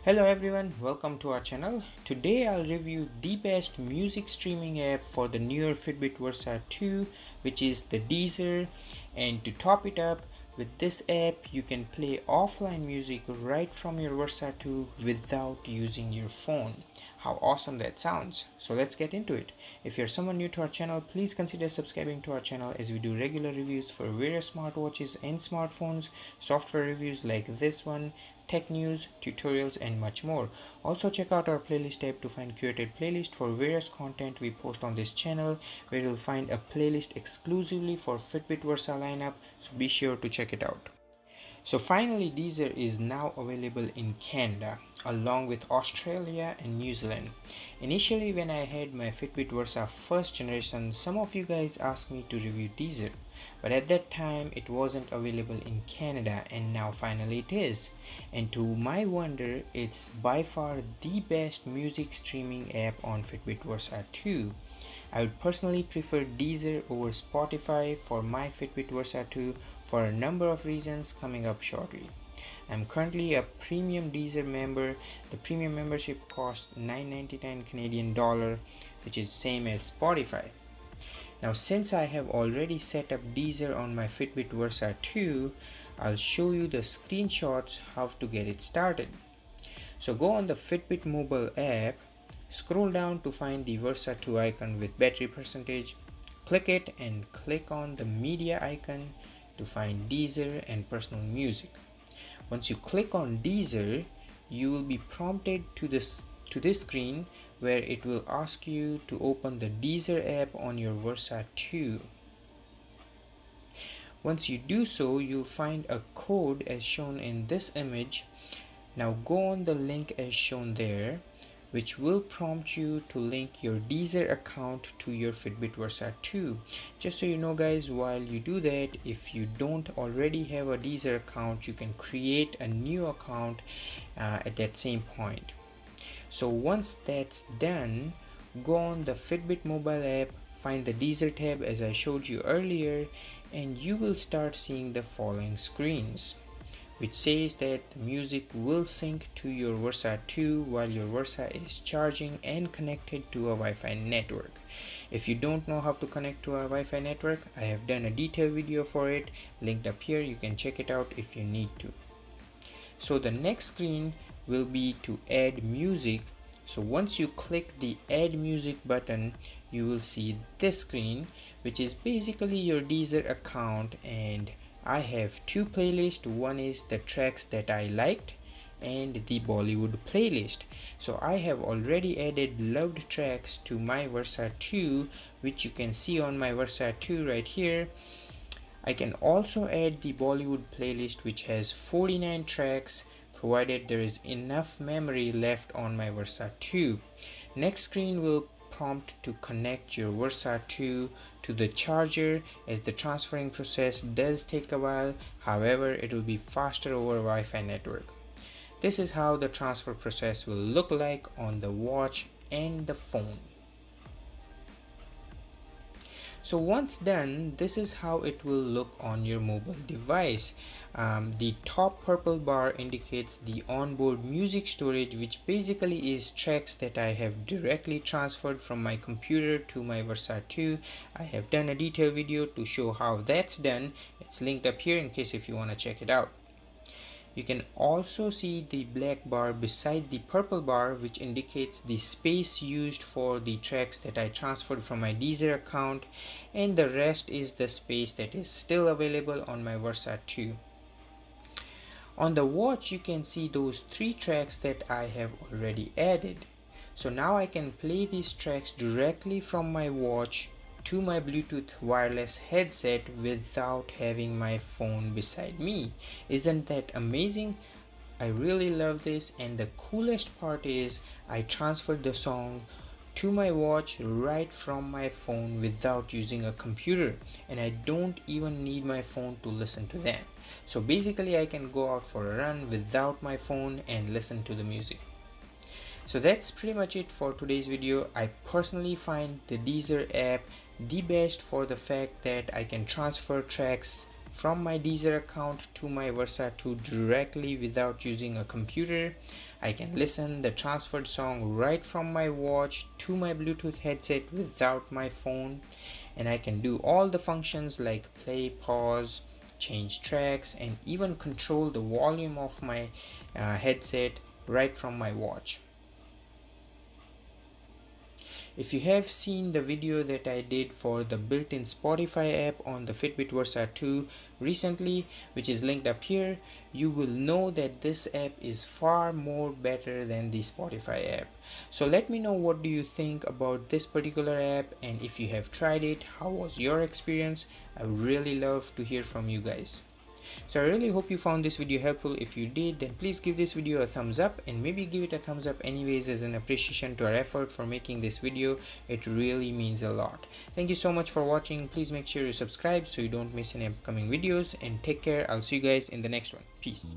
Hello everyone, welcome to our channel. Today I'll review the best music streaming app for the newer Fitbit Versa 2, which is the Deezer. And to top it up, with this app you can play offline music right from your Versa 2 without using your phone. How awesome that sounds. So let's get into it. If you're someone new to our channel, please consider subscribing to our channel as we do regular reviews for various smartwatches and smartphones, software reviews like this one, tech news, tutorials, and much more. Also check out our playlist tab to find curated playlist for various content we post on this channel, where you'll find a playlist exclusively for Fitbit Versa lineup, so be sure to check it out. So finally, Deezer is now available in Canada along with Australia and New Zealand. Initially, when I had my Fitbit Versa first generation, some of you guys asked me to review Deezer, but at that time it wasn't available in Canada, and now finally it is. And to my wonder, it's by far the best music streaming app on Fitbit Versa 2. I would personally prefer Deezer over Spotify for my Fitbit Versa 2 for a number of reasons coming up shortly. I'm currently a premium Deezer member. The premium membership costs $9.99 Canadian dollar, which is same as Spotify. Now since I have already set up Deezer on my Fitbit Versa 2, I'll show you the screenshots how to get it started. So go on the Fitbit mobile app, scroll down to find the Versa 2 icon with battery percentage, click it and click on the media icon to find Deezer and personal music. Once you click on Deezer, you will be prompted to this screen where it will ask you to open the Deezer app on your Versa 2. Once you do so, you'll find a code as shown in this image. Now go on the link as shown there, which will prompt you to link your Deezer account to your Fitbit Versa 2. Just so you know guys, while you do that, if you don't already have a Deezer account, you can create a new account at that same point. So once that's done, go on the Fitbit mobile app, find the Deezer tab as I showed you earlier, and you will start seeing the following screens, which says that the music will sync to your Versa 2 while your Versa is charging and connected to a Wi-Fi network. If you don't know how to connect to a Wi-Fi network, I have done a detailed video for it, linked up here. You can check it out if you need to. So the next screen will be to add music. So once you click the add music button, you will see this screen, which is basically your Deezer account, and I have two playlists. One is the tracks that I liked and the Bollywood playlist. So I have already added loved tracks to my Versa 2, which you can see on my Versa 2 right here. I can also add the Bollywood playlist, which has 49 tracks, provided there is enough memory left on my Versa 2. Next screen will prompt to connect your Versa 2 to the charger, as the transferring process does take a while. However, it will be faster over Wi-Fi network. This is how the transfer process will look like on the watch and the phone. So once done, this is how it will look on your mobile device. The top purple bar indicates the onboard music storage, which basically is tracks that I have directly transferred from my computer to my Versa 2. I have done a detailed video to show how that's done. It's linked up here in case if you want to check it out. You can also see the black bar beside the purple bar, which indicates the space used for the tracks that I transferred from my Deezer account, and the rest is the space that is still available on my Versa 2. On the watch, you can see those three tracks that I have already added. So now I can play these tracks directly from my watch to my Bluetooth wireless headset without having my phone beside me. Isn't that amazing? I really love this, and the coolest part is I transferred the song to my watch right from my phone without using a computer, and I don't even need my phone to listen to them. So basically I can go out for a run without my phone and listen to the music. So that's pretty much it for today's video. I personally find the Deezer app the best for the fact that I can transfer tracks from my Deezer account to my Versa 2 directly without using a computer. I can listen the transferred song right from my watch to my Bluetooth headset without my phone, and I can do all the functions like play, pause, change tracks, and even control the volume of my headset right from my watch. If you have seen the video that I did for the built-in Spotify app on the Fitbit Versa 2 recently, which is linked up here, you will know that this app is far more better than the Spotify app. So let me know, what do you think about this particular app, and if you have tried it, how was your experience? I would really love to hear from you guys. So I really hope you found this video helpful. If you did, then please give this video a thumbs up, and maybe give it a thumbs up anyways as an appreciation to our effort for making this video. It really means a lot. Thank you so much for watching. Please make sure you subscribe so you don't miss any upcoming videos, and take care. I'll see you guys in the next one. Peace.